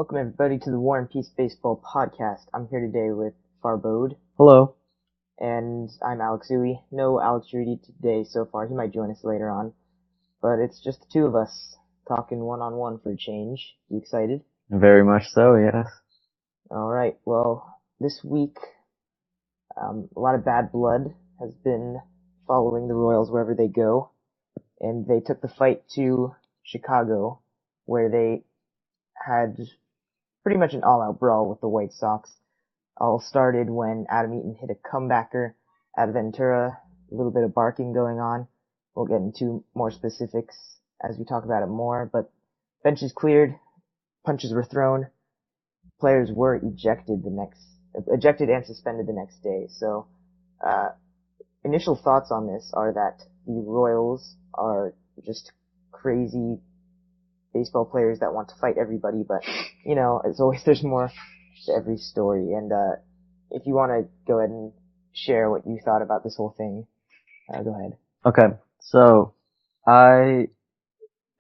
Welcome everybody to the War and Peace Baseball Podcast. I'm here today with Farbode. Hello. And I'm Alex Uwe. No Alex Rudy today so far. He might join us later on. But it's just the two of us talking one-on-one for a change. You excited? Very much so, yes. Alright, well, this week, a lot of bad blood has been following the Royals wherever they go. And they took the fight to Chicago, where they had pretty much an all-out brawl with the White Sox. All started when Adam Eaton hit a comebacker at Ventura, a little bit of barking going on. We'll get into more specifics as we talk about it more, but benches cleared, punches were thrown, players were ejected and suspended the next day. So, initial thoughts on this are that the Royals are just crazy baseball players that want to fight everybody, but, as always, there's more to every story. And, if you want to go ahead and share what you thought about this whole thing, go ahead. Okay, so I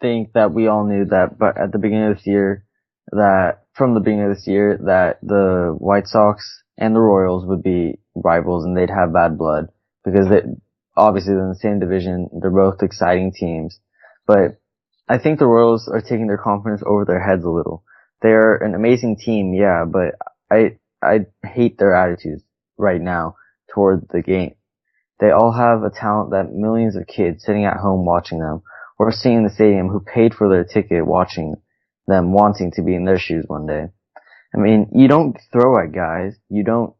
think that we all knew that, but at the beginning of this year, that the White Sox and the Royals would be rivals and they'd have bad blood because obviously they're in the same division. They're both exciting teams, but I think the Royals are taking their confidence over their heads a little. They're an amazing team, yeah, but I hate their attitudes right now toward the game. They all have a talent that millions of kids sitting at home watching them or sitting in the stadium who paid for their ticket watching them wanting to be in their shoes one day. I mean, you don't throw at guys. You don't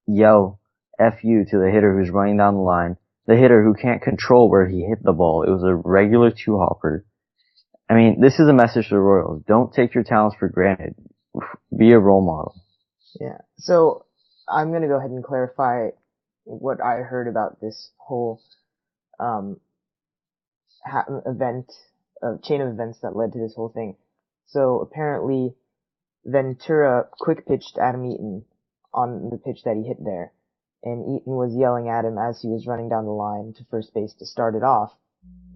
yell F you to the hitter who's running down the line, the hitter who can't control where he hit the ball. It was a regular two-hopper. I mean, this is a message to the Royals. Don't take your talents for granted. Be a role model. Yeah. So, I'm gonna go ahead and clarify what I heard about this whole, chain of events that led to this whole thing. So, apparently, Ventura quick pitched Adam Eaton on the pitch that he hit there. And Eaton was yelling at him as he was running down the line to first base to start it off.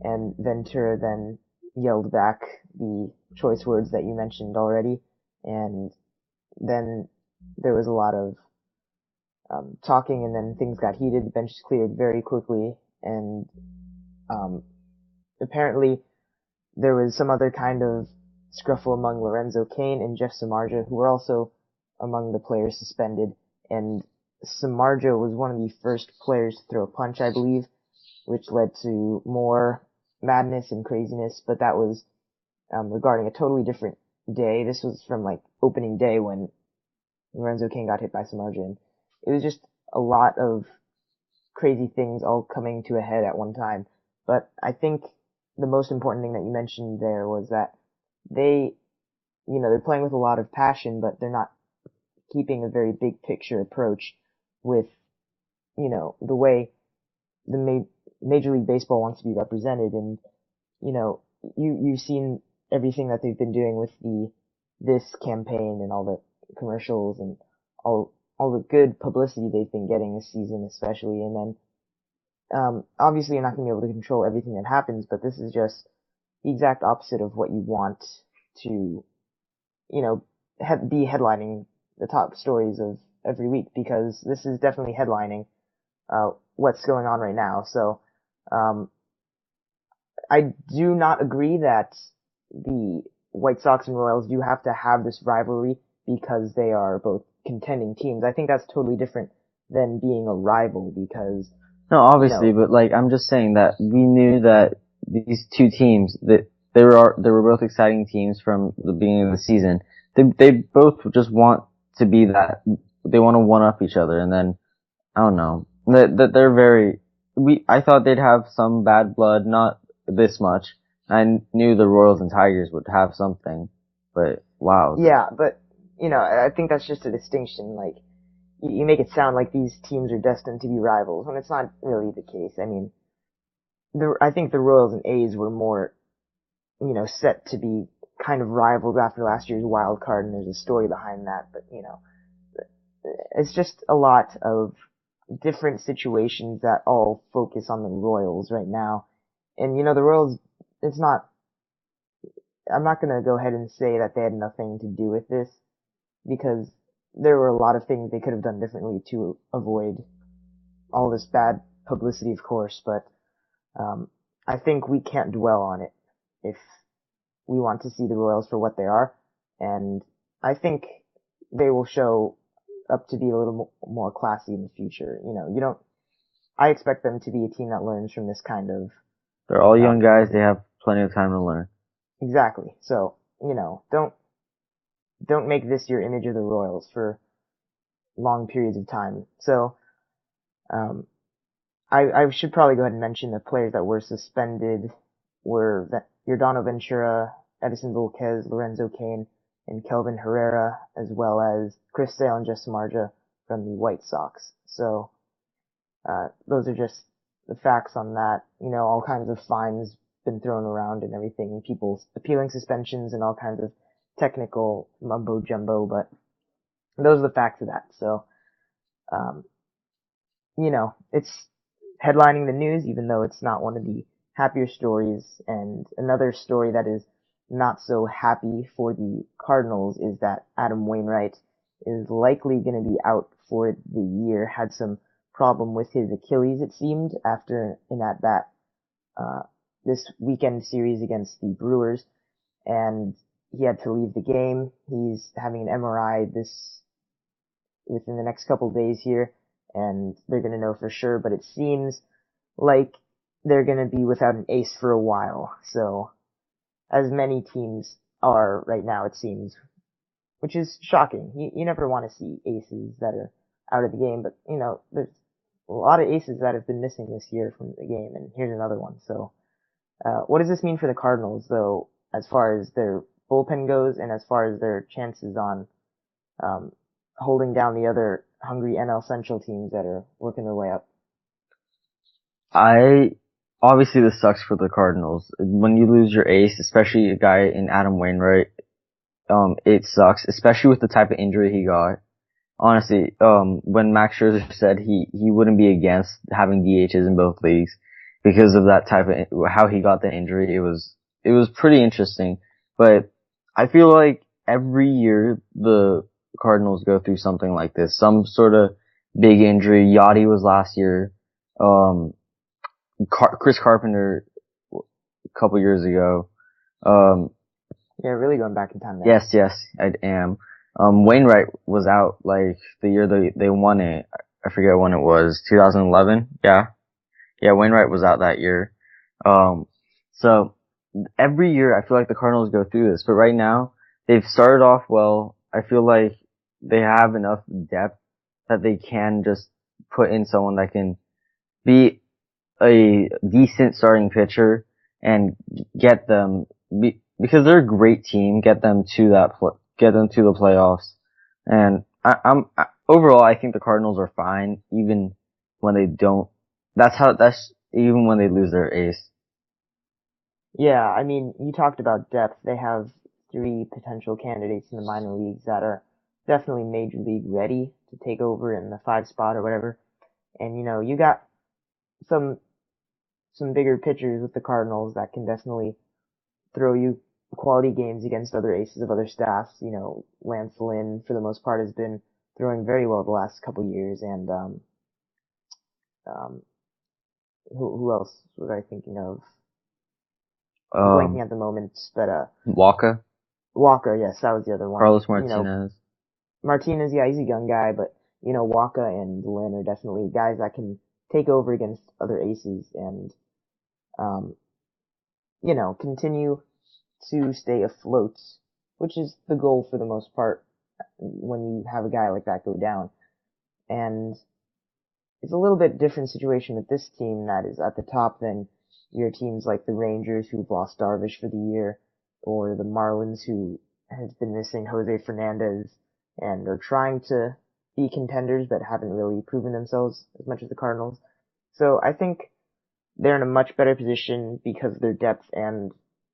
And Ventura then yelled back the choice words that you mentioned already. And then there was a lot of talking, and then things got heated. The benches cleared very quickly, and apparently there was some other kind of scuffle among Lorenzo Cain and Jeff Samardzija, who were also among the players suspended. And Samardzija was one of the first players to throw a punch, I believe, which led to more madness and craziness. But that was regarding a totally different day. This was from opening day when Lorenzo Cain got hit by Samardzija. And it was just a lot of crazy things all coming to a head at one time. But I think the most important thing that you mentioned there was that they're playing with a lot of passion, but they're not keeping a very big picture approach with, the way the Major League Baseball wants to be represented. And, you've seen everything that they've been doing with this campaign and all the commercials and all the good publicity they've been getting this season especially. And then, obviously you're not going to be able to control everything that happens, but this is just the exact opposite of what you want to, be headlining the top stories of every week, because this is definitely headlining, what's going on right now. So, I do not agree that the White Sox and Royals do have to have this rivalry because they are both contending teams. I think that's totally different than being a rival, because no, obviously, but I'm just saying that we knew that these two teams, that they were both exciting teams from the beginning of the season. They both just want to be that. They want to one up each other, and then I don't know that they're very. I thought they'd have some bad blood, not this much. I knew the Royals and Tigers would have something, but wow. Yeah, but I think that's just a distinction. You make it sound like these teams are destined to be rivals when it's not really the case. I mean, I think the Royals and A's were more, set to be kind of rivals after last year's wild card, and there's a story behind that. But it's just a lot of different situations that all focus on the Royals right now. And the Royals, it's not I'm not gonna go ahead and say that they had nothing to do with this, because there were a lot of things they could have done differently to avoid all this bad publicity, of course, but I think we can't dwell on it if we want to see the Royals for what they are, and I think they will show up to be a little more classy in the future. I expect them to be a team that learns from this kind of. They're all young guys. They have plenty of time to learn. Exactly. So, don't make this your image of the Royals for long periods of time. So, I should probably go ahead and mention the players that were suspended were Yordano Ventura, Edison Volquez, Lorenzo Cain, and Kelvin Herrera, as well as Chris Sale and Jess Samardzija from the White Sox. So, those are just the facts on that. All kinds of fines been thrown around and everything, people appealing suspensions and all kinds of technical mumbo jumbo, but those are the facts of that. So, it's headlining the news, even though it's not one of the happier stories. And another story that is not so happy for the Cardinals is that Adam Wainwright is likely going to be out for the year. Had some problem with his Achilles, it seemed, after an at-bat this weekend series against the Brewers, and he had to leave the game. He's having an MRI within the next couple of days here, and they're going to know for sure, but it seems like they're going to be without an ace for a while. So, as many teams are right now, it seems, which is shocking. You never want to see aces that are out of the game, but, there's a lot of aces that have been missing this year from the game, and here's another one. So, what does this mean for the Cardinals, though, as far as their bullpen goes, and as far as their chances on holding down the other hungry NL Central teams that are working their way up? Obviously this sucks for the Cardinals. When you lose your ace, especially a guy in Adam Wainwright, it sucks, especially with the type of injury he got. Honestly, when Max Scherzer said he wouldn't be against having DHs in both leagues because of that type of, how he got the injury, it was pretty interesting. But I feel like every year the Cardinals go through something like this, some sort of big injury. Yachty was last year. Chris Carpenter a couple years ago. Yeah, really going back in time there. Yes, I am. Wainwright was out like the year they won it. I forget when it was, 2011. Yeah, Wainwright was out that year. So every year I feel like the Cardinals go through this, but right now they've started off well. I feel like they have enough depth that they can just put in someone that can be a decent starting pitcher and get them, because they're a great team, get them to the playoffs. And overall, I think the Cardinals are fine, even when they don't. Even when they lose their ace. Yeah, I mean, you talked about depth. They have 3 potential candidates in the minor leagues that are definitely major league ready to take over in the 5 spot or whatever. And you got some bigger pitchers with the Cardinals that can definitely throw you quality games against other aces of other staffs. Lance Lynn, for the most part, has been throwing very well the last couple years, and who else was I thinking of? Blanking at the moment, but Walker, yes, that was the other one. Carlos Martinez. Martinez, yeah, he's a young guy, but Walker and Lynn are definitely guys that can take over against other aces and continue to stay afloat, which is the goal for the most part when you have a guy like that go down. And it's a little bit different situation with this team that is at the top than your teams like the Rangers, who've lost Darvish for the year, or the Marlins, who has been missing Jose Fernandez and are trying to be contenders but haven't really proven themselves as much as the Cardinals. So I think they're in a much better position because of their depth and,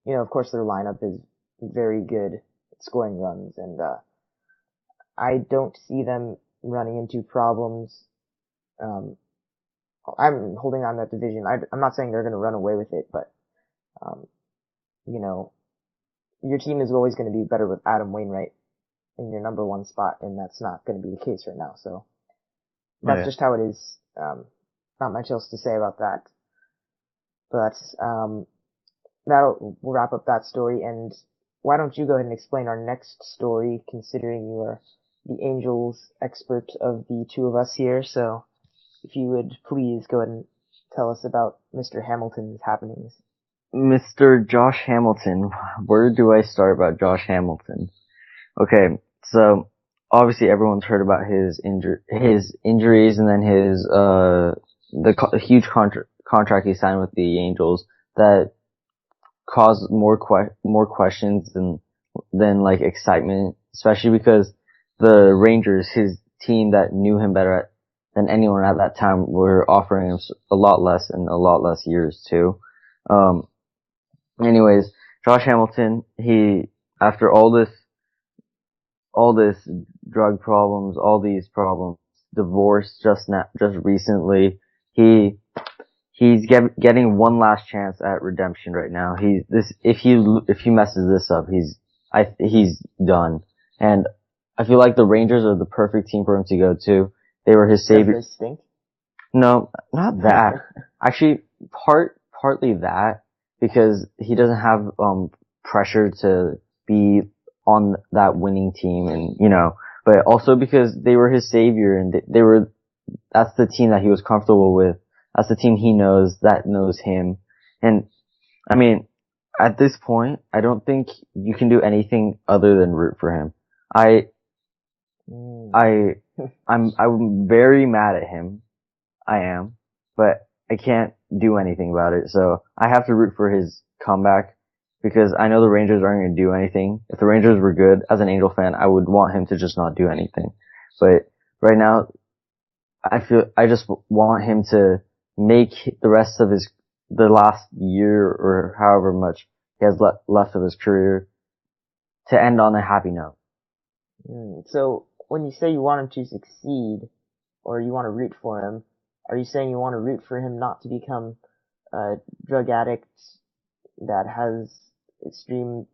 of course their lineup is very good at scoring runs, and I don't see them running into problems. I'm holding on to that division. I'm not saying they're going to run away with it, but, your team is always going to be better with Adam Wainwright in your number one spot, and that's not going to be the case right now. So that's just how it is. Not much else to say about that. But we'll wrap up that story. And why don't you go ahead and explain our next story, considering you are the Angels expert of the two of us here. So if you would please go ahead and tell us about Mr. Hamilton's happenings. Mr. Josh Hamilton. Where do I start about Josh Hamilton? Okay, so obviously everyone's heard about his injuries and then his huge contract he signed with the Angels that caused more questions than like excitement, especially because the Rangers, his team that knew him better than anyone at that time, were offering him a lot less and a lot less years too. Anyways, Josh Hamilton, he, after all this drug problems, all these problems, divorce just recently, he's getting one last chance at redemption right now. If he messes this up, he's done. And I feel like the Rangers are the perfect team for him to go to. They were his savior. Does they stink? No, not that. Actually, partly that, because he doesn't have pressure to be on that winning team, and but also because they were his savior, and that's the team that he was comfortable with. That's the team he knows, that knows him. And I mean, at this point, I don't think you can do anything other than root for him. I'm very mad at him. I am, but I can't do anything about it. So I have to root for his comeback, because I know the Rangers aren't going to do anything. If the Rangers were good, as an Angel fan, I would want him to just not do anything. But right now, I just want him to make the rest of the last year or however much he has left of his career to end on a happy note. So when you say you want him to succeed, or you want to root for him, are you saying you want to root for him not to become a drug addict that has extreme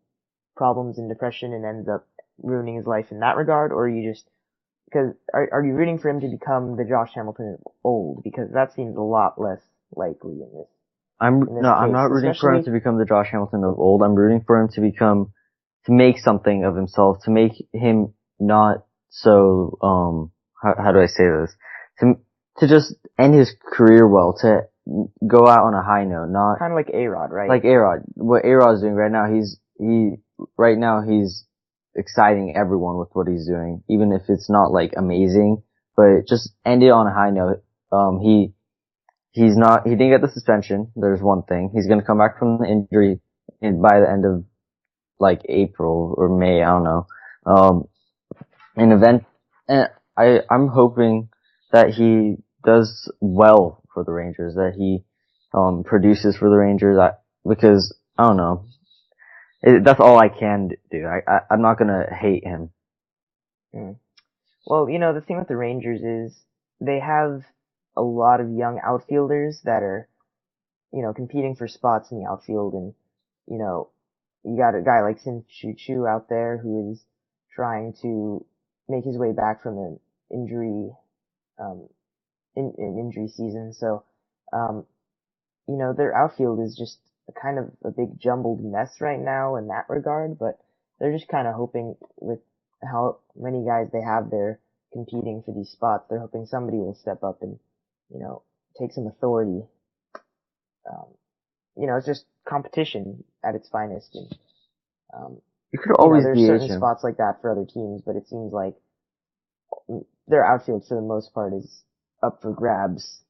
problems and depression and ends up ruining his life in that regard? Or are you just, because are you rooting for him to become the Josh Hamilton of old? Because that seems a lot less likely in this. I'm not rooting for him to become the Josh Hamilton of old. I'm rooting for him to make something of himself, to make him not so, how do I say this? To just end his career well, to go out on a high note, not kind of like A-Rod, right? Like A-Rod. What A-Rod's doing right now, he's exciting everyone with what he's doing, even if it's not like amazing, but just end it on a high note. He didn't get the suspension. There's one thing. He's gonna come back from the injury by the end of like April or May, I don't know. I'm hoping that he does well for the Rangers, that he produces for the Rangers, because I don't know. That's all I can do. I'm not gonna hate him. Well, the thing with the Rangers is they have a lot of young outfielders that are, competing for spots in the outfield, and, you got a guy like Sin Chu out there who is trying to make his way back from an injury, injury season. So, their outfield is just kind of a big jumbled mess right now in that regard, but they're just kind of hoping, with how many guys they have there competing for these spots, they're hoping somebody will step up and, take some authority. It's just competition at its finest. And, you could always there's certain spots like that for other teams, but it seems like their outfield, for the most part, is up for grabs.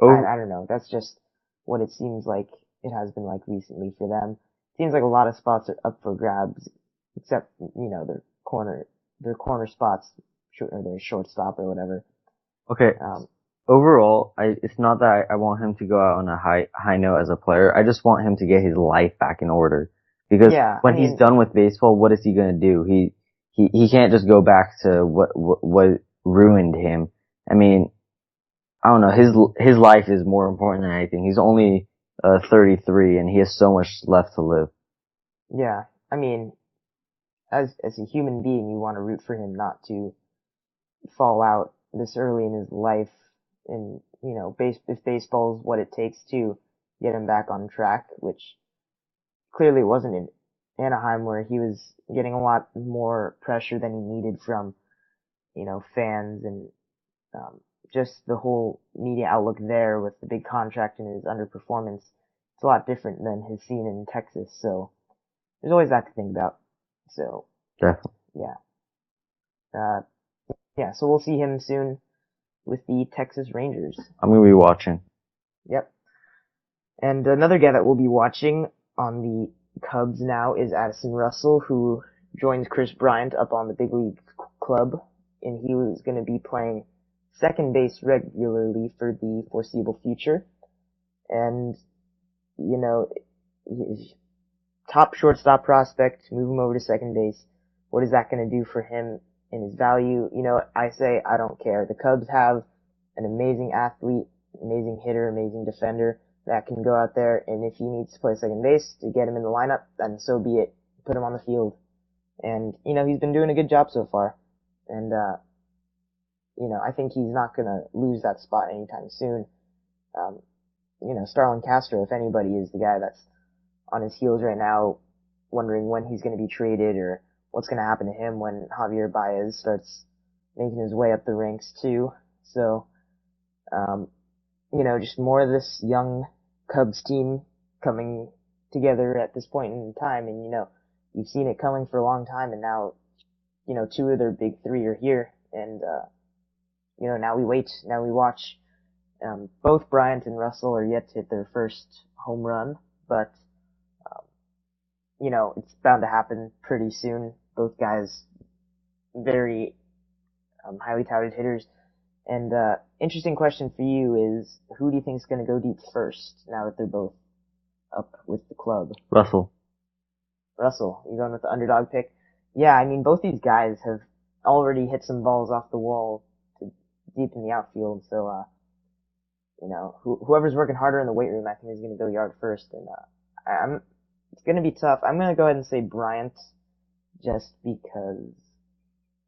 I don't know. That's just what it seems like it has been like recently for them. It seems like a lot of spots are up for grabs, except, their corner spots, or their shortstop or whatever. Okay. Overall, it's not that I want him to go out on a high note as a player. I just want him to get his life back in order. Because when he's done with baseball, what is he gonna do? He can't just go back to what ruined him. I mean, I don't know, his life is more important than anything. He's only 33 and he has so much left to live. Yeah, I mean, as a human being, you want to root for him not to fall out this early in his life. And if baseball is what it takes to get him back on track, which clearly wasn't in Anaheim, where he was getting a lot more pressure than he needed from fans and just the whole media outlook there with the big contract and his underperformance. It's a lot different than his scene in Texas, so there's always that to think about. So Definitely. yeah, so we'll see him soon with the Texas Rangers. I'm gonna be watching. Yep. And another guy that we'll be watching on the Cubs now is Addison Russell, who joins Chris Bryant up on the big league club, and he was going to be playing second base regularly for the foreseeable future. And, top shortstop prospect, move him over to second base. What is that going to do for him and his value? I say I don't care. The Cubs have an amazing athlete, amazing hitter, amazing defender that can go out there, and if he needs to play second base to get him in the lineup, then so be it. Put him on the field. And, he's been doing a good job so far. And, I think he's not gonna lose that spot anytime soon. Starlin Castro, if anybody, is the guy that's on his heels right now, wondering when he's gonna be traded or what's gonna happen to him when Javier Baez starts making his way up the ranks too. So, just more of this young Cubs team coming together at this point in time, and you've seen it coming for a long time, and now two of their big three are here, and now we wait, now we watch. Both Bryant and Russell are yet to hit their first home run, but it's bound to happen pretty soon. Both guys very highly touted hitters. And interesting question for you is, who do you think is going to go deep first now that they're both up with the club? Russell, you're going with the underdog pick? Yeah, I mean, both these guys have already hit some balls off the wall to deep in the outfield, so, whoever's working harder in the weight room, I think, is going to go yard first, and it's going to be tough. I'm going to go ahead and say Bryant, just because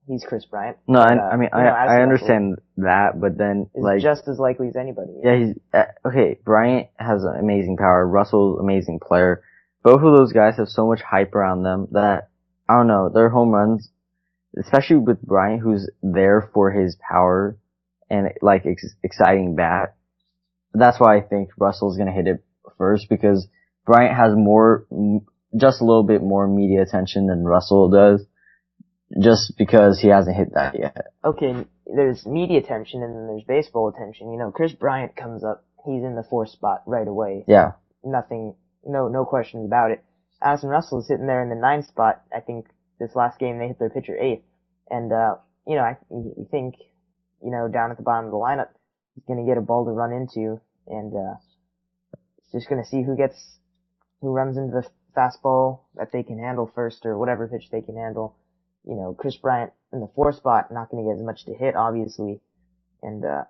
he's Chris Bryant. No, I understand that, but then is just as likely as anybody. Yeah, he's okay. Bryant has amazing power. Russell's amazing player. Both of those guys have so much hype around them that I don't know, their home runs, especially with Bryant, who's there for his power and exciting bat. That's why I think Russell's gonna hit it first, because Bryant has just a little bit more media attention than Russell does. Just because he hasn't hit that yet. Okay, there's media attention and then there's baseball attention. Chris Bryant comes up, he's in the 4th spot right away. Yeah. No questions about it. Addison Russell is sitting there in the 9th spot. I think this last game they hit their pitcher 8th. And, you think, down at the bottom of the lineup, he's gonna get a ball to run into, and, it's just gonna see who runs into the fastball that they can handle first, or whatever pitch they can handle. Chris Bryant in the 4th spot, not going to get as much to hit, obviously. And, I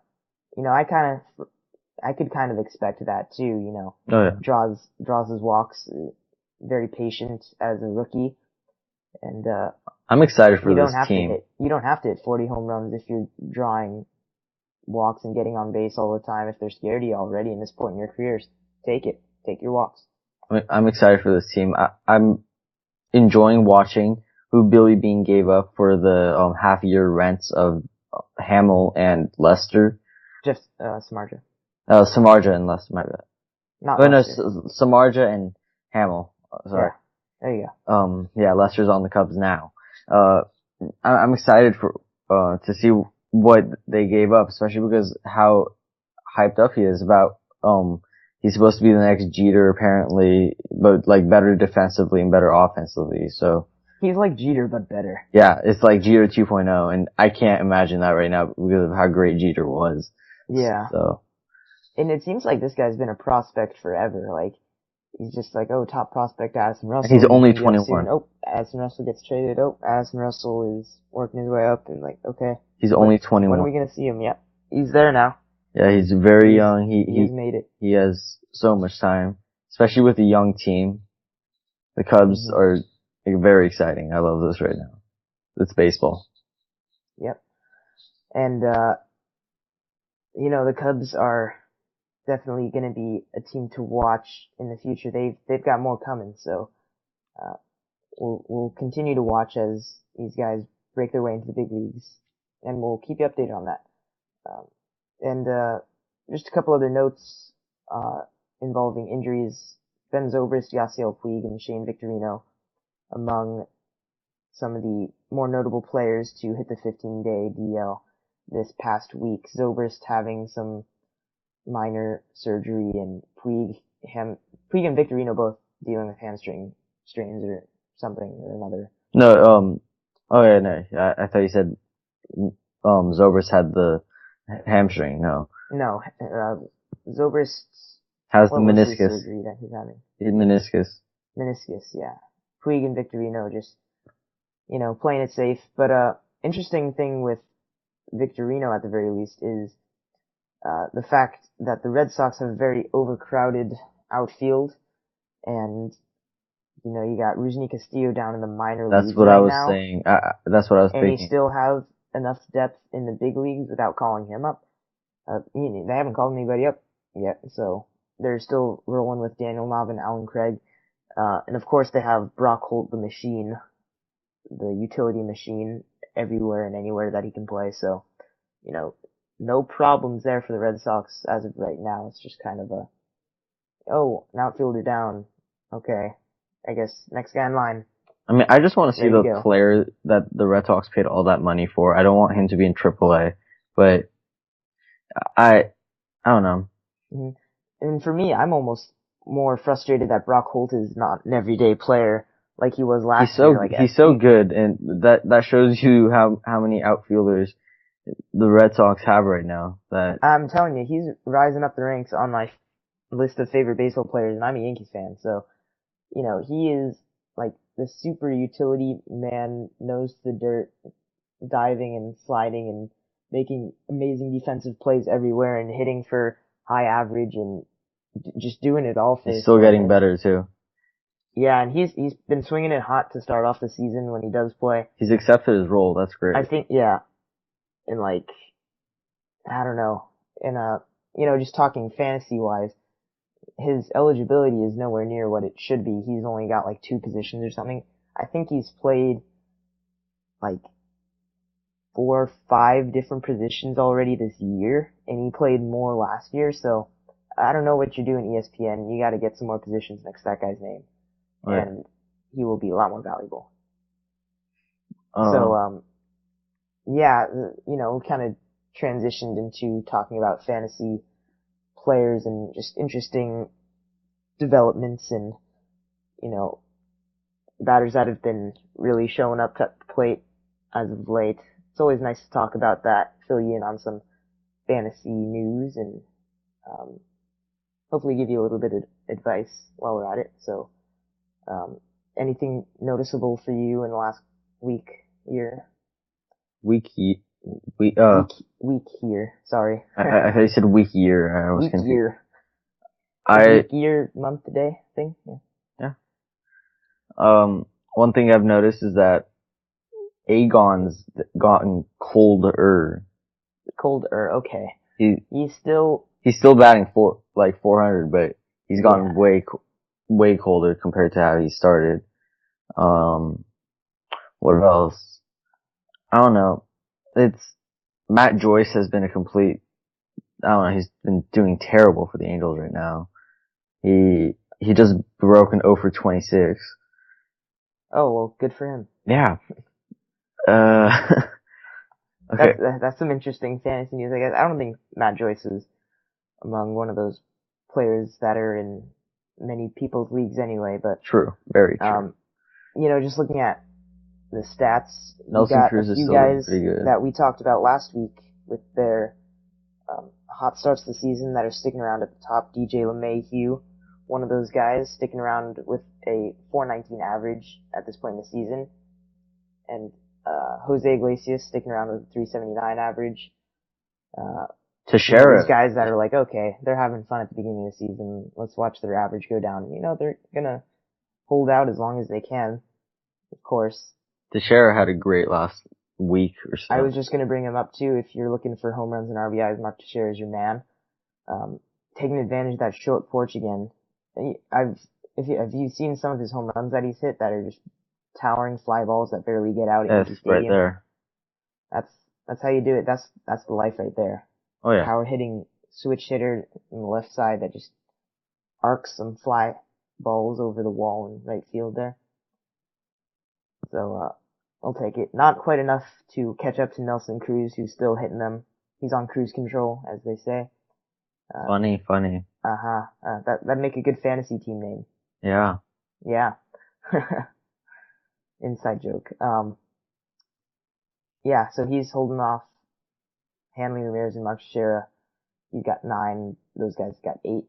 could kind of expect that too, Oh, yeah. Draws his walks, very patient as a rookie. And, I'm excited for this team. You don't have to hit 40 home runs if you're drawing walks and getting on base all the time. If they're scared of you already in this point in your careers, take it. Take your walks. I'm excited for this team. I'm enjoying watching who Billy Bean gave up for the half-year rents of Hamill and Lester. Just Samardzija. Samardzija and Lester, my bad. Not Lester. No, Samardzija and Hamill. Sorry. Yeah, there you go. Yeah, Lester's on the Cubs now. I'm excited to see what they gave up, especially because how hyped up he is about, he's supposed to be the next Jeter apparently, but better defensively and better offensively, so. He's like Jeter, but better. Yeah, it's like Jeter 2.0, and I can't imagine that right now because of how great Jeter was. Yeah. So. And it seems like this guy's been a prospect forever. He's just top prospect Addison Russell. He's only 21. Addison Russell gets traded. Addison Russell is working his way up, and okay. He's only 21. When are we gonna see him? Yeah. He's there now. Yeah, he's very young. He's made it. He has so much time, especially with a young team. The Cubs are very exciting. I love this right now. It's baseball. Yep. And, the Cubs are definitely going to be a team to watch in the future. They've got more coming, so, we'll continue to watch as these guys break their way into the big leagues, and we'll keep you updated on that. And just a couple other notes, involving injuries. Ben Zobrist, Yasiel Puig, and Shane Victorino among some of the more notable players to hit the 15-day DL this past week. Zobrist having some minor surgery, and Puig and Victorino both dealing with hamstring strains or something or another. No, oh yeah, no, I thought you said, Zobrist had the hamstring. No, Zobrist has the meniscus surgery that he's having. Meniscus, yeah. Puig and Victorino just, playing it safe. But, interesting thing with Victorino at the very least is, the fact that the Red Sox have a very overcrowded outfield, and, you got Rusney Castillo down in the minor leagues. That's what I was saying. That's what I was thinking. And you still have enough depth in the big leagues without calling him up. They haven't called anybody up yet, so they're still rolling with Daniel Nava and Alan Craig. And of course they have Brock Holt, the machine, the utility machine, everywhere and anywhere that he can play. So, no problems there for the Red Sox as of right now. It's just kind of an outfielder down. Okay. I guess next guy in line. I mean, I just want to see the player that the Red Sox paid all that money for. I don't want him to be in AAA, but I don't know. Mm-hmm. And for me, I'm almost more frustrated that Brock Holt is not an everyday player like he was last year. He's so good, and that shows you how many outfielders the Red Sox have right now. That I'm telling you, he's rising up the ranks on my list of favorite baseball players, and I'm a Yankees fan, so he is like the super utility man, knows the dirt, diving and sliding and making amazing defensive plays everywhere and hitting for high average and just doing it all for he's still getting better too. Yeah, and he's been swinging it hot to start off the season when he does play. He's accepted his role. That's great. I think, yeah. And I don't know. And, just talking fantasy wise, his eligibility is nowhere near what it should be. He's only got 2 positions or something. I think he's played 4 or 5 different positions already this year, and he played more last year, so I don't know what you're doing, ESPN. You gotta get some more positions next to that guy's name. Right. And he will be a lot more valuable. So, yeah, kind of transitioned into talking about fantasy players and just interesting developments and, batters that have been really showing up at the plate as of late. It's always nice to talk about that, fill you in on some fantasy news, and hopefully give you a little bit of advice while we're at it. So, anything noticeable for you in the last week, year? Week year. Sorry. I thought you said week year. I was confused. Year. Week year, month, day thing. Yeah. One thing I've noticed is that Aegon's gotten colder. Okay. He's still batting 400, but he's gotten way colder compared to how he started. What else? I don't know. Matt Joyce has been he's been doing terrible for the Angels right now. He just broke an 0 for 26. Oh, well, good for him. Yeah. Okay. That's some interesting fantasy news, I guess. I don't think Matt Joyce is among one of those players that are in many people's leagues anyway, but. True. Very true. Just looking at the stats, Nelson Cruz is still pretty good. That we talked about last week with their, hot starts to the season that are sticking around at the top. DJ LeMahieu, one of those guys sticking around with a 419 average at this point in the season. And, Jose Iglesias sticking around with a 379 average. Teixeira. These guys that are okay, they're having fun at the beginning of the season. Let's watch their average go down. They're gonna hold out as long as they can, of course. Teixeira had a great last week or so. I was just going to bring him up too. If you're looking for home runs and RBIs, Mark Teixeira is your man. Taking advantage of that short porch again. Have you seen some of his home runs that he's hit that are just towering fly balls that barely get out at Yankee Stadium? Right there. That's how you do it. That's the life right there. Oh yeah. Power hitting switch hitter on the left side that just arcs some fly balls over the wall in right field there. So, I'll take it. Not quite enough to catch up to Nelson Cruz, who's still hitting them. He's on cruise control, as they say. Funny. That'd make a good fantasy team name. Yeah. Yeah. Inside joke. Yeah, so he's holding off Hanley Ramirez and Mark Teixeira. You've got 9. Those guys got 8.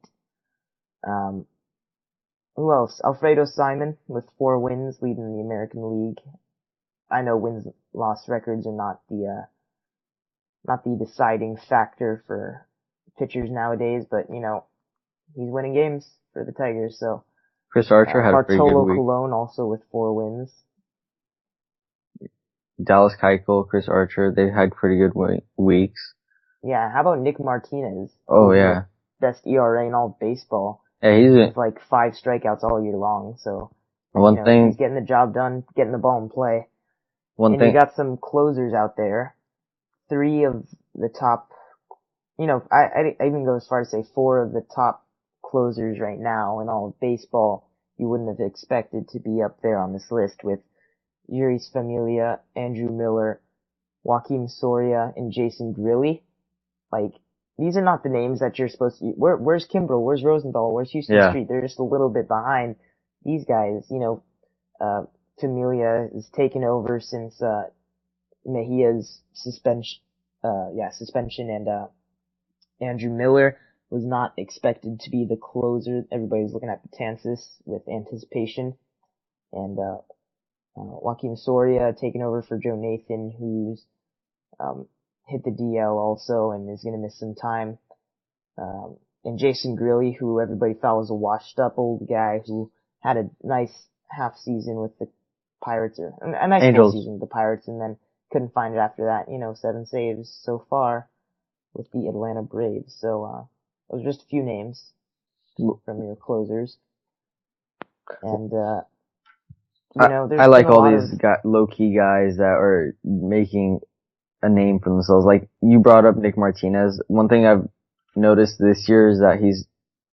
Who else? Alfredo Simon with 4 wins, leading the American League. I know wins-loss records are not the deciding factor for pitchers nowadays, but he's winning games for the Tigers. So Chris Archer had a pretty good Bartolo week. Colon also with 4 wins. Dallas Keuchel, Chris Archer, they had pretty good weeks. Yeah, how about Nick Martinez? Oh yeah. Best ERA in all baseball. Yeah, he's with like 5 strikeouts all year long. So he's getting the job done, getting the ball in play. You got some closers out there. 3 of the top, I even go as far as say 4 of the top closers right now in all of baseball you wouldn't have expected to be up there on this list, with Yuri's Familia, Andrew Miller, Joaquim Soria, and Jason Grilli. Like, these are not the names that you're supposed to. Where's Kimbrel? Where's Rosenthal? Where's Houston Street? They're just a little bit behind these guys. Familia has taken over since Mejia's suspension, and Andrew Miller was not expected to be the closer. Everybody's looking at Betances with anticipation, and Joaquim Soria taking over for Joe Nathan, who's hit the DL also and is going to miss some time. And Jason Grilli, who everybody thought was a washed up old guy who had a nice half season with the Pirates, or a nice full season with the Pirates, and then couldn't find it after that. 7 saves so far with the Atlanta Braves. So, those are just a few names from your closers. And, I like all these low-key guys that are making a name for themselves. Like, you brought up Nick Martinez. One thing I've noticed this year is that he's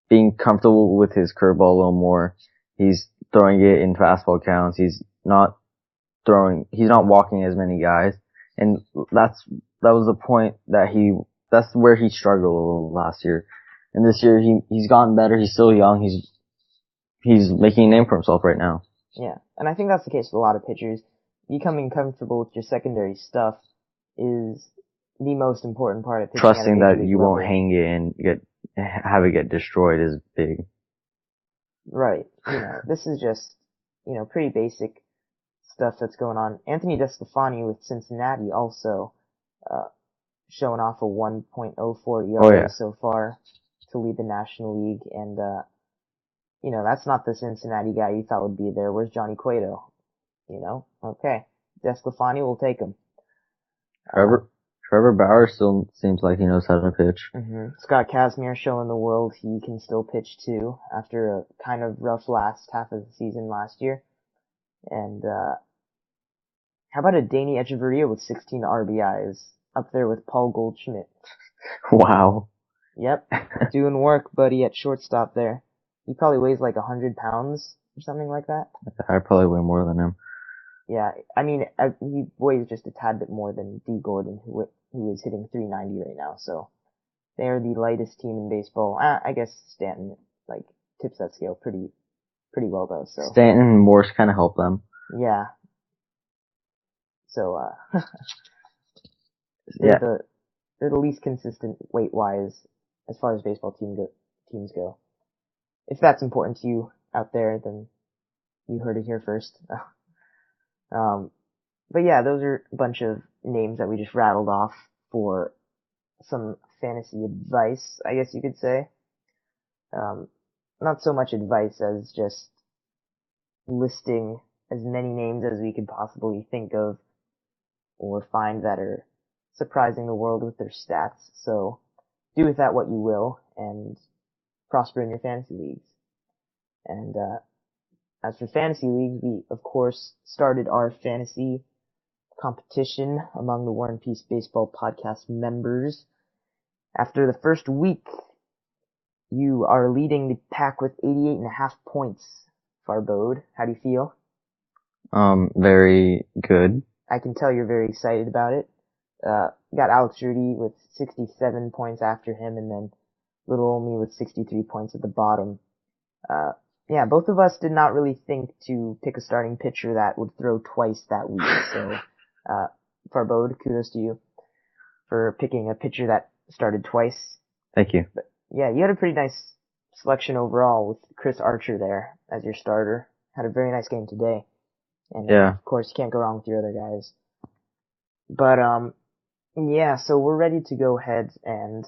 being comfortable with his curveball a little more. He's throwing it in fastball counts. He's not walking as many guys. And that was the point that's where he struggled a little last year. And this year he's gotten better. He's still young. He's making a name for himself right now. Yeah. And I think that's the case with a lot of pitchers. Becoming comfortable with your secondary stuff is the most important part of pitching. Trusting that you won't hang it and have it get destroyed is big. Right. This is just, pretty basic stuff that's going on. Anthony DeSclafani with Cincinnati also, showing off a 1.04 ERA so far to lead the National League. And, that's not the Cincinnati guy you thought would be there. Where's Johnny Cueto? Okay. DeSclafani will take him. Trevor Bauer still seems like he knows how to pitch. Mm-hmm. Scott Kazmir showing the world he can still pitch too, after a kind of rough last half of the season last year. And, how about a Danny Echeverria with 16 RBIs, up there with Paul Goldschmidt? Wow. Yep. Doing work, buddy, at shortstop there. He probably weighs like 100 pounds or something like that. I probably weigh more than him. Yeah, I mean, he weighs just a tad bit more than D. Gordon, who is hitting 390 right now. So they're the lightest team in baseball. I guess Stanton tips that scale pretty well though. So Stanton and Morse kind of help them. Yeah. So yeah, they're the least consistent weight wise as far as baseball teams go. If that's important to you out there, then you heard it here first. But yeah, those are a bunch of names that we just rattled off for some fantasy advice, I guess you could say. Not so much advice as just, listing as many names as we could possibly think of or find that are surprising the world with their stats. So do with that what you will and prosper in your fantasy leagues. And as for fantasy leagues, we of course started our fantasy competition among the War and Peace Baseball podcast members. After the first week, you are leading the pack with 88.5 points, Farbode. How do you feel? Very good. I can tell you're very excited about it. Got Alex Rudy with 67 points after him, and then little old me with 63 points at the bottom. Yeah, both of us did not really think to pick a starting pitcher that would throw twice that week. So, Farbode, kudos to you for picking a pitcher that started twice. Thank you. But yeah, you had a pretty nice selection overall with Chris Archer there as your starter. Had a very nice game today. And Yeah. of course, you can't go wrong with your other guys. But, yeah, so we're ready to go ahead and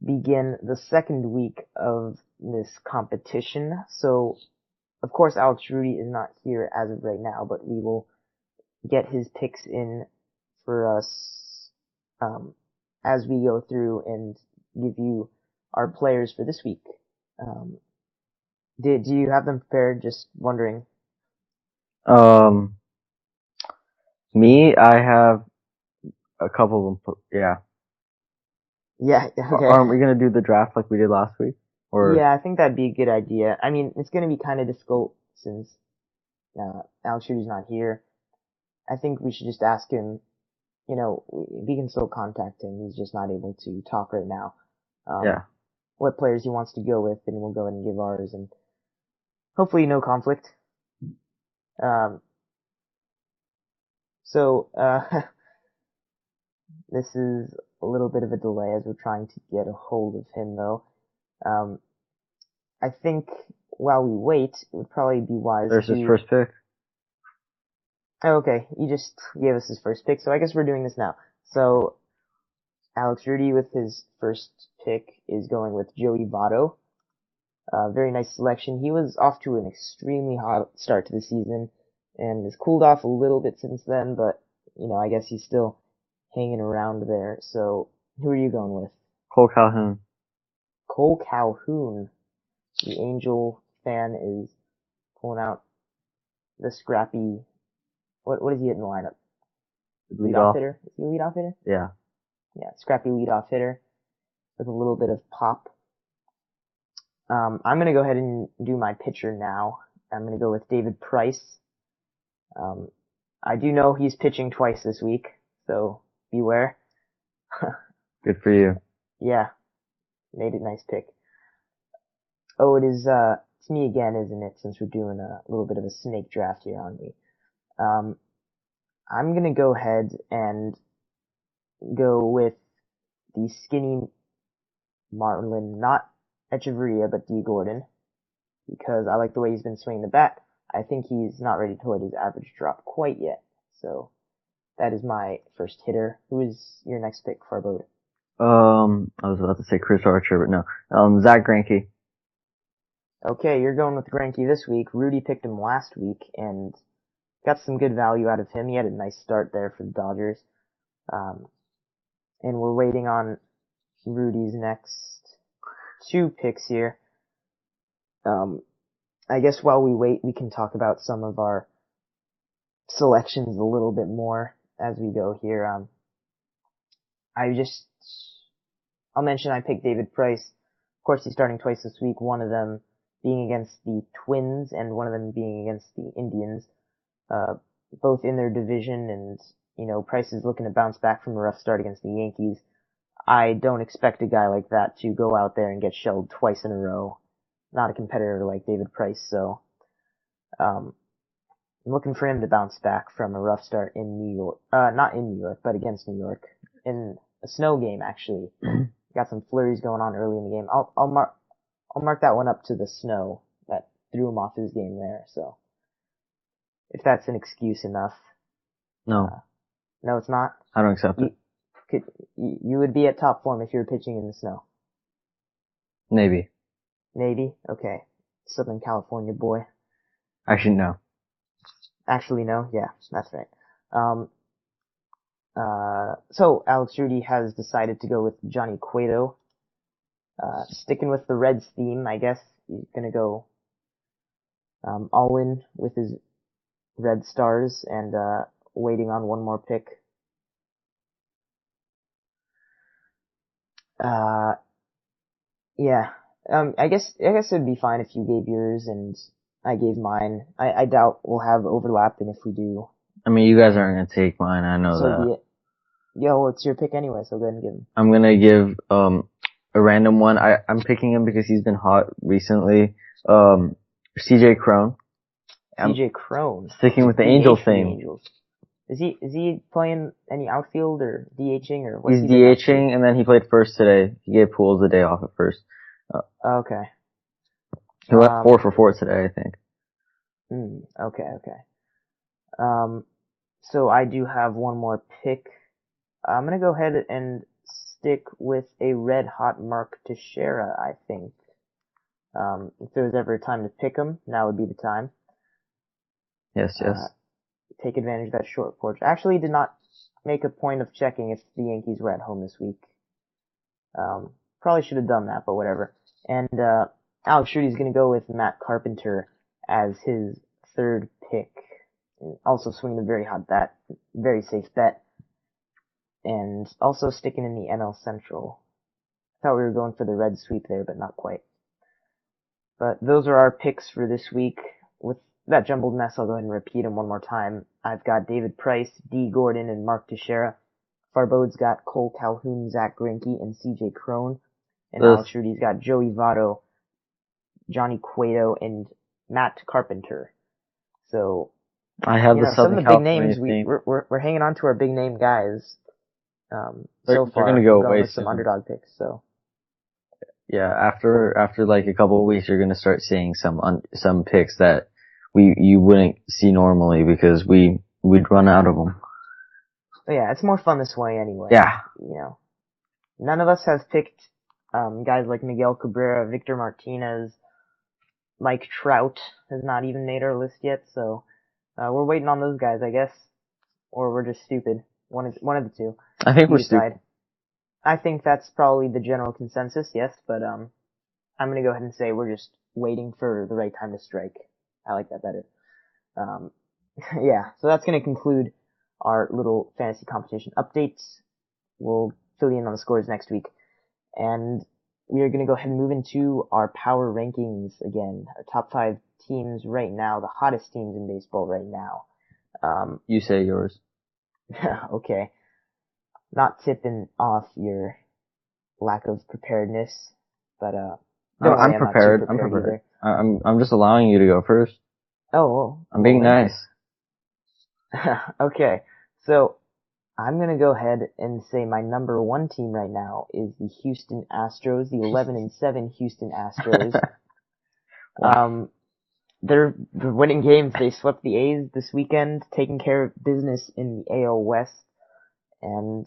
begin the second week of this competition. So, of course, Alex Rudy is not here as of right now, but we will get his picks in for us, as we go through and give you our players for this week. Do you have them prepared? Just wondering. Me, I have a couple of them. Yeah. Yeah, okay. Aren't we gonna do the draft like we did last week? Or Yeah, I think that'd be a good idea. I mean, it's gonna be kind of difficult since Alex Rudy's not here. I think we should just ask him. You know, we can still contact him. He's just not able to talk right now. yeah. What players he wants to go with, and we'll go ahead and give ours, and hopefully no conflict. So, this is a little bit of a delay as we're trying to get a hold of him, though. I think while we wait, it would probably be wise There's to... his first pick. Oh, okay, you just gave us his first pick, so I guess we're doing this now. So, Alex Rudy with his first pick is going with Joey Votto. Very nice selection. He was off to an extremely hot start to the season and has cooled off a little bit since then, but, you know, I guess he's still hanging around there. So, who are you going with? Cole Calhoun. Cole Calhoun. The Angel fan is pulling out the scrappy... What is he in the lineup? Leadoff hitter? Is he a leadoff hitter? Yeah. Yeah, scrappy leadoff hitter with a little bit of pop. I'm gonna go ahead and do my pitcher now. I'm gonna go with David Price. I do know he's pitching twice this week, so beware. Good for you. Yeah, made it nice pick. Oh, it's me again, isn't it, since we're doing a little bit of a snake draft here on me. I'm gonna go ahead and go with the skinny Marlin, not Echeverria, but D. Gordon, because I like the way he's been swinging the bat. I think he's not ready to let his average drop quite yet. So that is my first hitter. Who is your next pick, Farbode? I was about to say Chris Archer, but no. Zach Greinke. Okay, you're going with Greinke this week. Rudy picked him last week and got some good value out of him. He had a nice start there for the Dodgers. And we're waiting on Rudy's next two picks here. I guess while we wait, we can talk about some of our selections a little bit more as we go here. I'll mention I picked David Price. Of course, he's starting twice this week, one of them being against the Twins and one of them being against the Indians, both in their division, and, you know, Price is looking to bounce back from a rough start against the Yankees. I don't expect a guy like that to go out there and get shelled twice in a row. Not a competitor like David Price, so, I'm looking for him to bounce back from a rough start in New York, not in New York, but against New York, in a snow game, actually. Got some flurries going on early in the game. I'll mark that one up to the snow that threw him off his game there, so. If that's an excuse enough. No. No, it's not? I don't accept it. You would be at top form if you were pitching in the snow. Maybe. Maybe? Okay. Southern California boy. Actually, no. Actually, no. Yeah, that's right. So Alex Rudy has decided to go with Johnny Cueto. Sticking with the Reds theme, I guess. He's gonna go, all in with his Red Stars and, waiting on one more pick. Yeah. I guess it'd be fine if you gave yours and I gave mine. I doubt we'll have overlap, and if we do, I mean, you guys aren't gonna take mine, I know so that. be it. Yo, it's your pick anyway, so go ahead and give him. I'm gonna give, a random one. I'm picking him because he's been hot recently. CJ Crone. CJ Crone. Sticking with the Angel DH for the thing. Angels. Is he playing any outfield or DHing or what's He's he been up to? DHing, and then he played first today. He gave Pools the day off at first. Okay. He went 4 for 4 today, I think. Okay. So I do have one more pick. I'm gonna go ahead and stick with a red hot Mark Teixeira, I think. If there was ever a time to pick him, now would be the time. Yes. Take advantage of that short porch. Actually, did not make a point of checking if the Yankees were at home this week. Probably should have done that, but whatever. And, Alex Rudy's gonna go with Matt Carpenter as his third pick. Also swinging a very hot bat. Very safe bet. And also sticking in the NL Central. Thought we were going for the red sweep there, but not quite. But those are our picks for this week. With that jumbled mess, I'll go ahead and repeat them one more time. I've got David Price, D. Gordon, and Mark Teixeira. Farbode's got Cole Calhoun, Zach Greinke, and CJ Crone. And Alex Rudy's got Joey Votto, Johnny Cueto, and Matt Carpenter. So, I have the some of Southern the big California names, thing. we're hanging on to our big name guys. They're So far, gonna go we're going away with some soon. underdog picks, so. Yeah, after like a couple of weeks, you're gonna start seeing some picks that you wouldn't see normally because we'd run out of them. But yeah, it's more fun this way anyway. Yeah. None of us has picked, guys like Miguel Cabrera, Victor Martinez, Mike Trout has not even made our list yet, so, we're waiting on those guys, I guess. Or we're just stupid. One of the two. I think we're stupid. I think that's probably the general consensus, yes, but, I'm gonna go ahead and say we're just waiting for the right time to strike. I like that better. Yeah, so that's gonna conclude our little fantasy competition updates. We'll fill you in on the scores next week. And we are gonna go ahead and move into our power rankings again. Our top 5 teams right now, the hottest teams in baseball right now. You say yours. Okay. Not tipping off your lack of preparedness, but, I'm prepared. I'm prepared. I'm just allowing you to go first. Oh. I'm being nice. Okay. So, I'm gonna go ahead and say my number 1 team right now is the Houston Astros, the 11-7 Houston Astros. Wow. They're winning games. They swept the A's this weekend, taking care of business in the AL West, and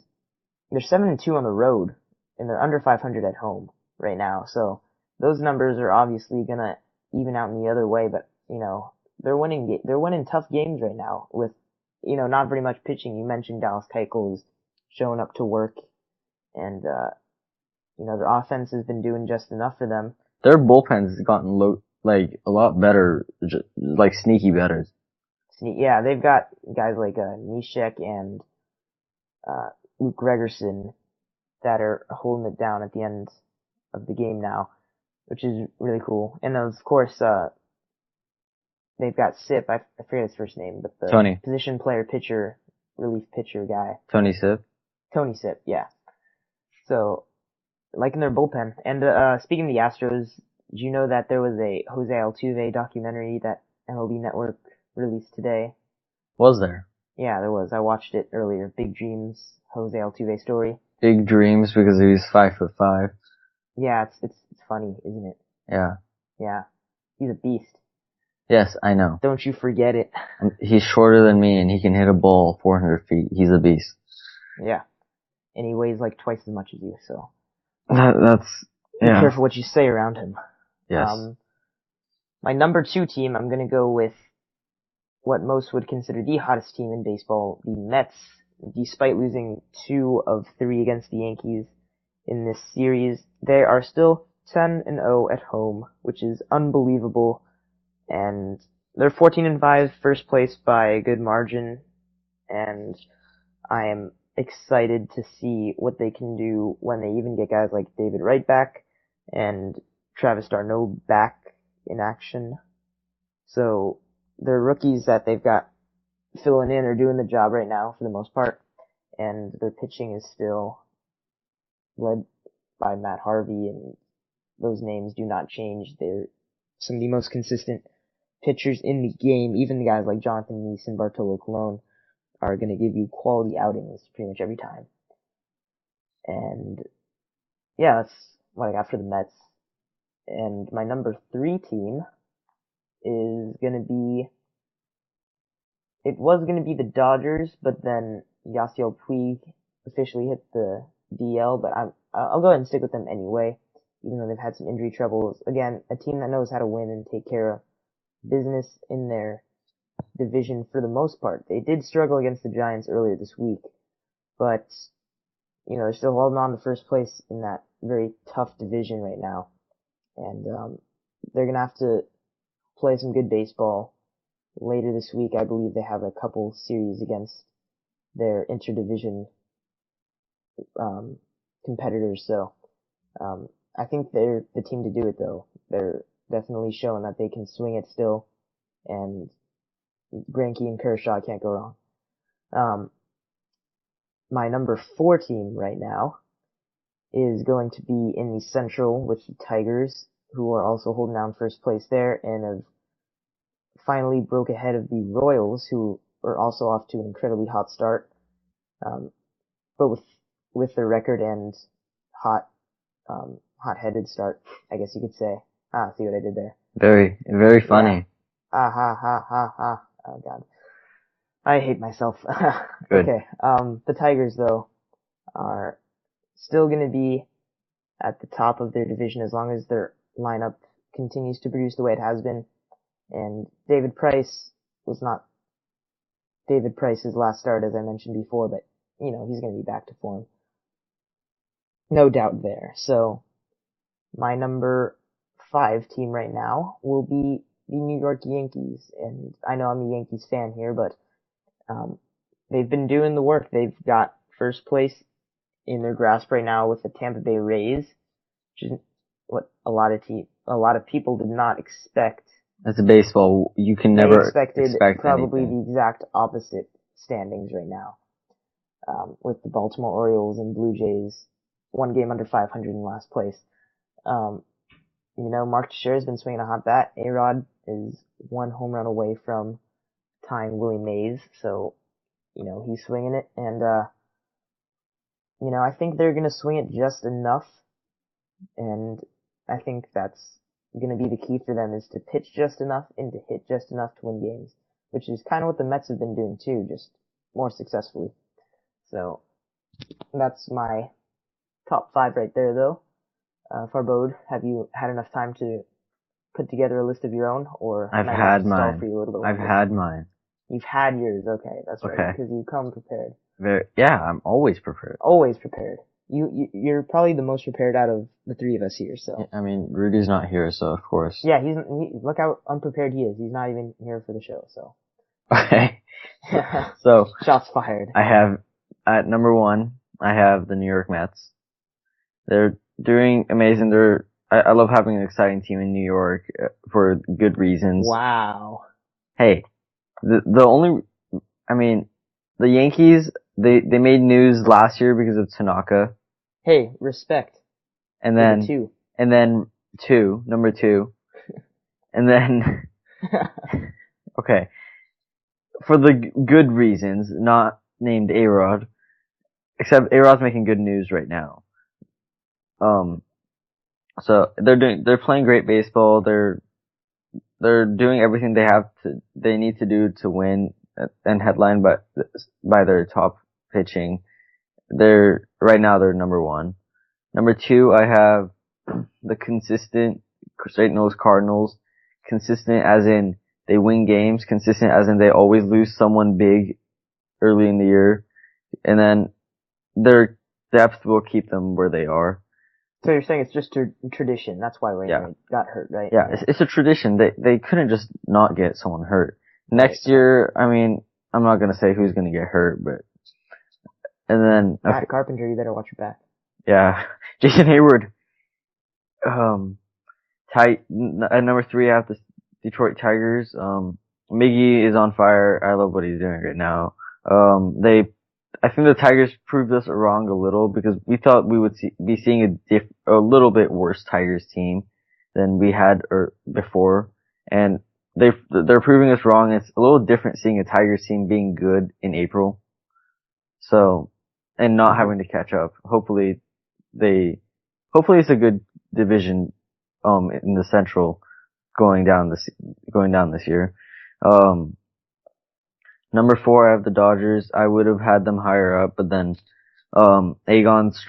they're 7-2 on the road, and they're under 500 at home right now. So those numbers are obviously gonna even out in the other way, but they're winning tough games right now with not very much pitching. You mentioned Dallas Keuchel is showing up to work, and their offense has been doing just enough for them. Their bullpen has gotten a lot better, like sneaky better. Yeah, they've got guys like Neshek and Luke Gregerson that are holding it down at the end of the game now, which is really cool. And of course, they've got Sip. I forget his first name, but the Tony. Position player, pitcher, relief pitcher guy. Tony Sip. Tony Sip, yeah. So, liking their bullpen. And speaking of the Astros, did you know that there was a Jose Altuve documentary that MLB Network released today? Was there? Yeah, there was. I watched it earlier. Big Dreams, Jose Altuve story. Big dreams because he's 5'5". Yeah, it's funny, isn't it? Yeah. Yeah. He's a beast. Yes, I know. Don't you forget it. He's shorter than me and he can hit a ball 400 feet. He's a beast. Yeah. And he weighs like twice as much as you, so. That's, yeah. Be careful what you say around him. Yes. My number 2 team, I'm gonna go with what most would consider the hottest team in baseball, the Mets, despite losing 2 of 3 against the Yankees in this series, they are still 10-0 at home, which is unbelievable, and they're 14-5, first place by a good margin, and I am excited to see what they can do when they even get guys like David Wright back and Travis d'Arnaud back in action. So the rookies that they've got filling in are doing the job right now for the most part, and their pitching is still led by Matt Harvey, and those names do not change. They're some of the most consistent pitchers in the game. Even the guys like Jonathan Neese and Bartolo Colon are going to give you quality outings pretty much every time. And yeah, that's what I got for the Mets. And my number 3 team is going to be, it was going to be the Dodgers, but then Yasiel Puig officially hit the DL, but I'll go ahead and stick with them anyway, even though they've had some injury troubles. Again, a team that knows how to win and take care of business in their division for the most part. They did struggle against the Giants earlier this week, but, you know, they're still holding on to first place in that very tough division right now. And, they're gonna have to play some good baseball later this week. I believe they have a couple series against their interdivision, competitors, so, I think they're the team to do it though. They're definitely showing that they can swing it still, and Greinke and Kershaw can't go wrong. My number 4 team right now is going to be in the Central with the Tigers, who are also holding down first place there and have finally broke ahead of the Royals, who are also off to an incredibly hot start. But with their record and hot-headed start, I guess you could say. See what I did there? Very, very funny. Yeah. Ha. Oh god. I hate myself. Good. Okay. The Tigers though are still gonna be at the top of their division as long as their lineup continues to produce the way it has been. And David Price was not David Price's last start, as I mentioned before, but, you know, he's gonna be back to form. No doubt there. So, my number 5 team right now will be the New York Yankees. And I know I'm a Yankees fan here, but, they've been doing the work. They've got first place in their grasp right now with the Tampa Bay Rays, which is what a lot of people did not expect. As a baseball, you can never expect probably anything. the exact opposite standings right now, with the Baltimore Orioles and Blue Jays 1 game under 500 in last place. You know, Mark Teixeira's been swinging a hot bat. A-Rod is 1 home run away from tying Willie Mays, so, you know, he's swinging it, and, you know, I think they're gonna swing it just enough, and I think that's gonna be the key for them, is to pitch just enough and to hit just enough to win games, which is kind of what the Mets have been doing too, just more successfully. So, that's my top 5 right there though. Farbode, have you had enough time to put together a list of your own, or I've had mine. For you a little bit I've had mine. You've had yours, okay, that's right, Okay. because you come prepared. Yeah, I'm always prepared. Always prepared. You're probably the most prepared out of the 3 of us here, so. I mean, Rudy's not here, so of course. Yeah, look how unprepared he is. He's not even here for the show, so. Okay. So. Shots fired. I have, at number 1, I have the New York Mets. They're doing amazing. I love having an exciting team in New York for good reasons. Wow. Hey, the Yankees, they made news last year because of Tanaka. Hey, respect. And then, number 2. And then, okay. For the good reasons, not named A-Rod, except A-Rod's making good news right now. So they're playing great baseball. They're doing everything they need to do to win and headline by their top pitching. Right now they're number 1. Number 2, I have the consistent St. Louis Cardinals. Consistent as in they win games consistent, as in they always lose someone big early in the year, and then their depth will keep them where they are. So you're saying it's just a tradition. That's why Wainwright got hurt, right? Yeah, it's a tradition. They couldn't just not get someone hurt. Next year, I mean, I'm not gonna say who's gonna get hurt, but and then Matt Carpenter, you better watch your back. Yeah, Jason Hayward. At number 3, I have the Detroit Tigers. Miggy is on fire. I love what he's doing right now. I think the Tigers proved us wrong a little because we thought we would be seeing a little bit worse Tigers team than we had before, and they're proving us wrong. It's a little different seeing a Tigers team being good in April, and not having to catch up. Hopefully it's a good division in the Central going down this year. Number 4, I have the Dodgers. I would have had them higher up, but then Aegon's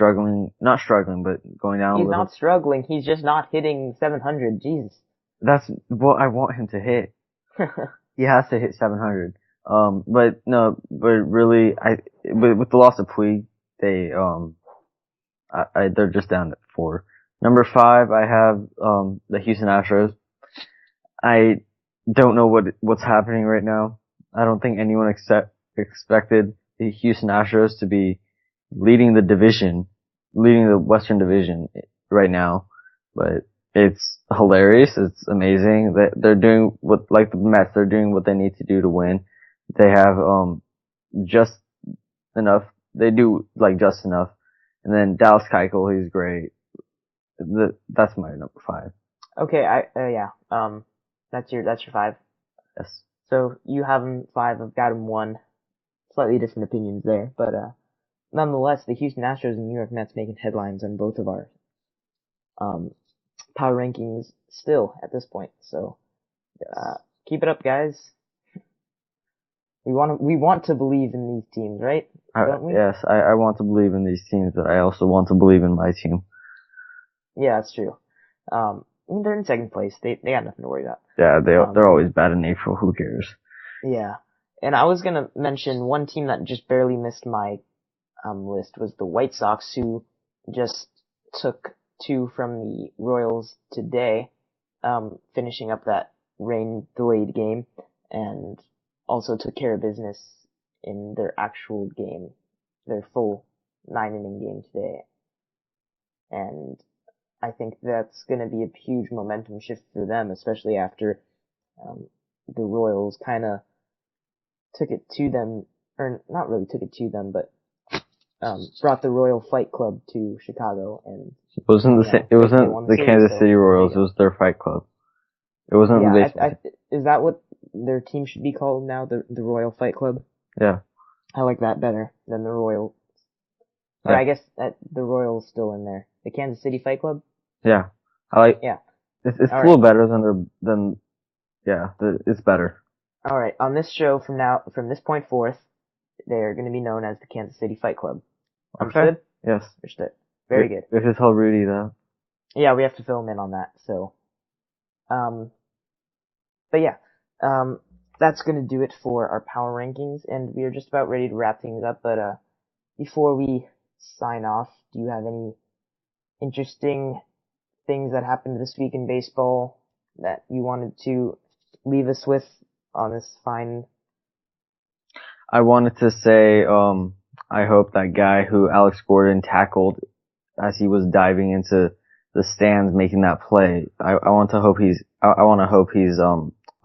not struggling, but going down a little. He's not struggling. He's just not hitting 700. Jesus. That's what I want him to hit. He has to hit 700. But really, with the loss of Puig, they're just down at 4. Number 5, I have the Houston Astros. I don't know what's happening right now. I don't think anyone expected the Houston Astros to be leading the Western Division right now. But it's hilarious. It's amazing that they're doing like the Mets, they're doing what they need to do to win. They have just enough. They do just enough. And then Dallas Keuchel, he's great. That's my number 5. Okay, that's your 5. Yes. So you have him 5, I've got him 1. Slightly different opinions there, but nonetheless, the Houston Astros and New York Mets making headlines on both of our power rankings still at this point. So keep it up, guys. We want to believe in these teams, right? Don't we? Yes, I want to believe in these teams, but I also want to believe in my team. Yeah, that's true. They're in second place. They got nothing to worry about. Yeah, they're always bad in April. Who cares? Yeah. And I was gonna mention one team that just barely missed my list was the White Sox, who just took 2 from the Royals today, finishing up that rain-delayed game, and also took care of business in their actual game, their full 9-inning game today. And I think that's going to be a huge momentum shift for them, especially after the Royals kind of took it to them, or not really took it to them, but brought the Royal Fight Club to Chicago, and it wasn't the Kansas City Royals. It was their Fight Club. It wasn't the baseball. Is that what their team should be called now? The Royal Fight Club? Yeah. I like that better than the Royal. Yeah. Or I guess the Royal's still in there. The Kansas City Fight Club? Yeah. Yeah. It's a little better it's better. Alright, on this show from this point forth, they're going to be known as the Kansas City Fight Club. Understood? Okay. Yes. Understood. Very good. We have to tell Rudy that. Yeah, we have to fill him in on that, so. But yeah, that's going to do it for our power rankings, and we are just about ready to wrap things up, but before we sign off, do you have any interesting things that happened this week in baseball that you wanted to leave us with on this fine? I wanted to say, I hope that guy who Alex Gordon tackled as he was diving into the stands making that play, I want to hope he's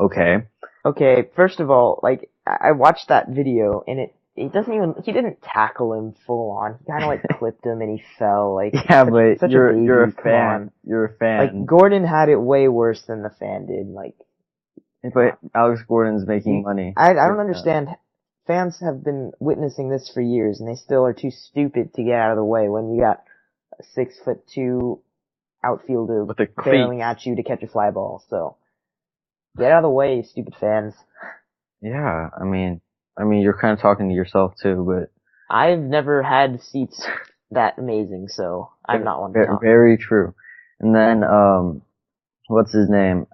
okay. Okay, first of all, I watched that video and he didn't tackle him full on. He kind of clipped him and he fell yeah, but you're a fan. You're a fan. Gordon had it way worse than the fan did. But Alex Gordon's making money. I don't understand. Fans have been witnessing this for years and they still are too stupid to get out of the way when you got a 6'2" outfielder barreling at you to catch a fly ball. So get out of the way, stupid fans. Yeah, I mean, you're kind of talking to yourself too, but I've never had seats that amazing, so I'm not one to talk. Very true. And then, what's his name?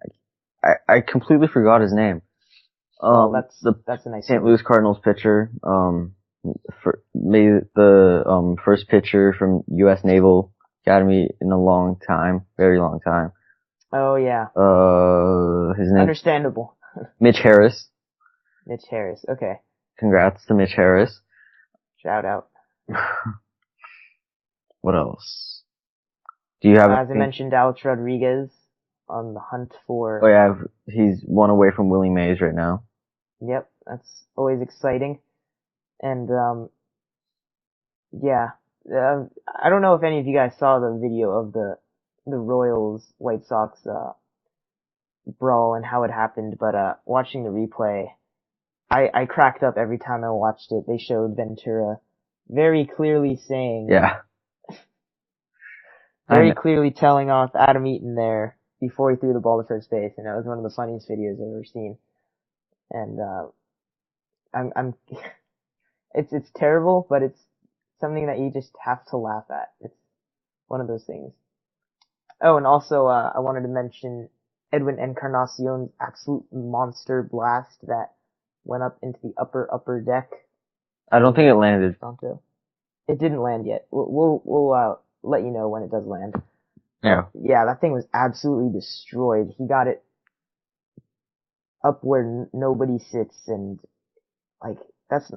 I completely forgot his name. Well, The that's a nice St. one. Louis Cardinals pitcher, maybe the first pitcher from U.S. Naval Academy in a long time, very long time. Oh yeah. His name Understandable. Mitch Harris. Mitch Harris. Okay. Congrats to Mitch Harris. Shout out. What else? Do you have As I anything? mentioned, Alex Rodriguez on the hunt for. Oh yeah, he's one away from Willie Mays right now. Yep, that's always exciting. And yeah, I don't know if any of you guys saw the video of the Royals White Sox brawl and how it happened, but watching the replay, I cracked up every time I watched it. They showed Ventura very clearly saying, Yeah. very clearly telling off Adam Eaton there before he threw the ball to first base, and that was one of the funniest videos I've ever seen. And I'm it's terrible, but it's something that you just have to laugh at. It's one of those things. Oh, and also I wanted to mention Edwin Encarnacion's absolute monster blast that went up into the upper deck. I don't think it landed. Toronto. It didn't land yet. We'll let you know when it does land. Yeah. Yeah, that thing was absolutely destroyed. He got it up where nobody sits, and like that's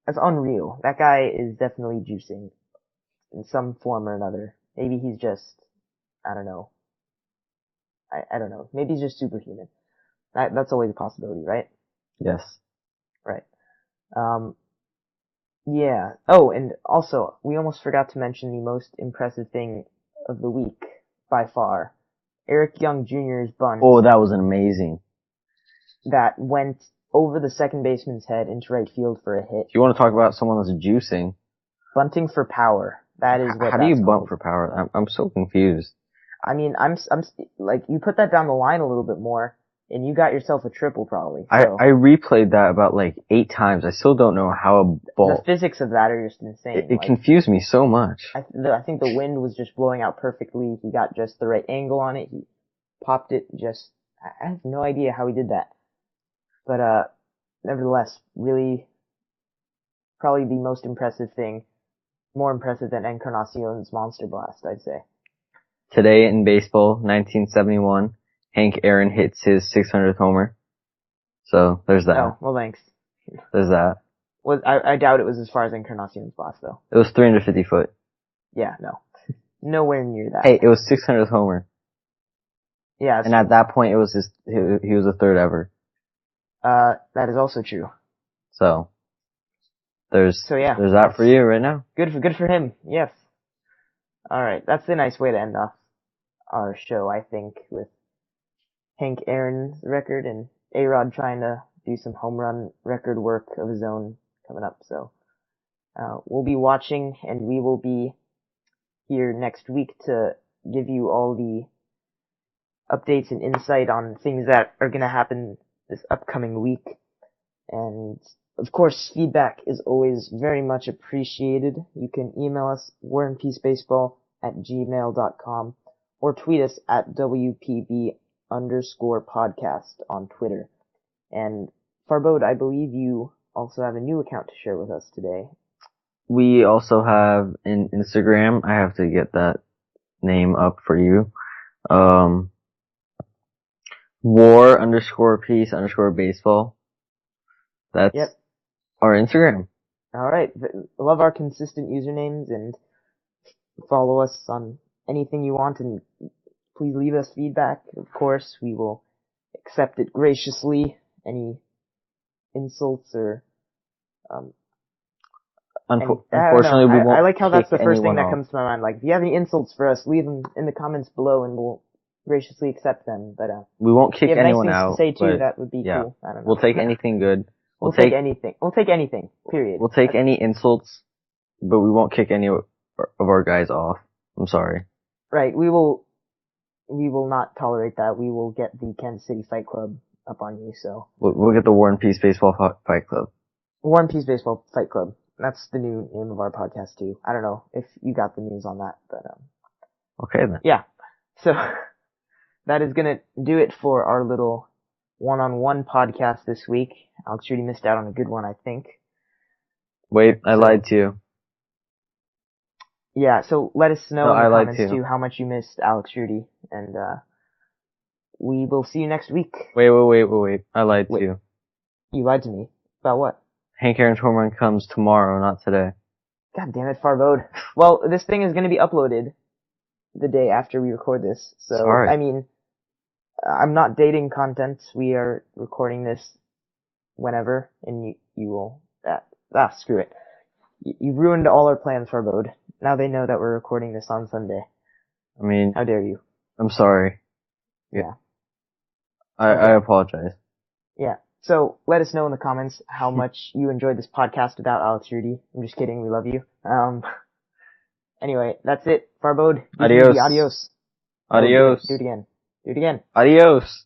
unreal. That guy is definitely juicing in some form or another. Maybe he's just, I don't know. I don't know. Maybe he's just superhuman. That's always a possibility, right? Yes. Right. Yeah. Oh, and also, we almost forgot to mention the most impressive thing of the week, by far. Eric Young Jr.'s bunt. Oh, that was amazing. That went over the second baseman's head into right field for a hit. If you want to talk about someone that's juicing. Bunting for power. That is what How do you that's bunt called. for power? I'm so confused. I mean, I'm like, you put that down the line a little bit more, and you got yourself a triple probably. So. I replayed that about like 8 times. I still don't know how a ball. The physics of that are just insane. It confused me so much. I think the wind was just blowing out perfectly. He got just the right angle on it. He popped it just. I have no idea how he did that. But nevertheless, really, probably the most impressive thing. More impressive than Encarnacion's monster blast, I'd say. Today in baseball, 1971, Hank Aaron hits his 600th homer. So there's that. Oh, well, thanks. There's that. I doubt it was as far as Encarnacion's blast, though. It was 350 foot. Yeah, no. Nowhere near that. Hey, it was 600th homer. Yeah. And at that point, it was he was the third ever. That is also true. So there's there's that for you right now. Good for him. Yes. All right, that's a nice way to end off our show, I think, with Hank Aaron's record and A-Rod trying to do some home run record work of his own coming up. So we'll be watching, and we will be here next week to give you all the updates and insight on things that are going to happen this upcoming week. And of course, feedback is always very much appreciated. You can email us warandpeacebaseball@gmail.com or tweet us at WPB_podcast on Twitter. And Farbode, I believe you also have a new account to share with us today. We also have an Instagram. I have to get that name up for you. War_peace_baseball. That's our Instagram. All right. Love our consistent usernames, and follow us on anything you want, and please leave us feedback. Of course, we will accept it graciously. Any insults or unfortunately, we won't. I like how that's the first thing that off. comes to my mind. Like, if you have any insults for us, leave them in the comments below, and we'll graciously accept them. But we won't kick anyone out. If you have nice things to say too, that would be cool. I don't know. We'll take anything good. We'll take anything. We'll take anything. Period. We'll take any insults, but we won't kick any of our guys off. I'm sorry. Right. We will not tolerate that. We will get the Kansas City Fight Club up on you. So we'll get the War and Peace Baseball Fight Club. War and Peace Baseball Fight Club. That's the new name of our podcast too. I don't know if you got the news on that, but okay then. Yeah. So that is gonna do it for our little one-on-one podcast this week. Alex Rudy missed out on a good one, I think. Wait, I lied to you. Yeah, so let us know No, in I the lied comments too. too how much you missed Alex Rudy, and we will see you next week. Wait. I lied to you. You lied to me. About what? Hank Aaron tournament comes tomorrow, not today. God damn it, Farbode. Well, this thing is going to be uploaded the day after we record this. So, Sorry. I mean, I'm not dating content. We are recording this whenever, and you will, screw it. You ruined all our plans, Farbode. Now they know that we're recording this on Sunday. I mean, How dare you? I'm sorry. Yeah. I apologize. Yeah. So let us know in the comments how much you enjoyed this podcast without Alex Rudy. I'm just kidding. We love you. Anyway, that's it. Farbode. Adios. Adios. Adios. Do it again. Adios.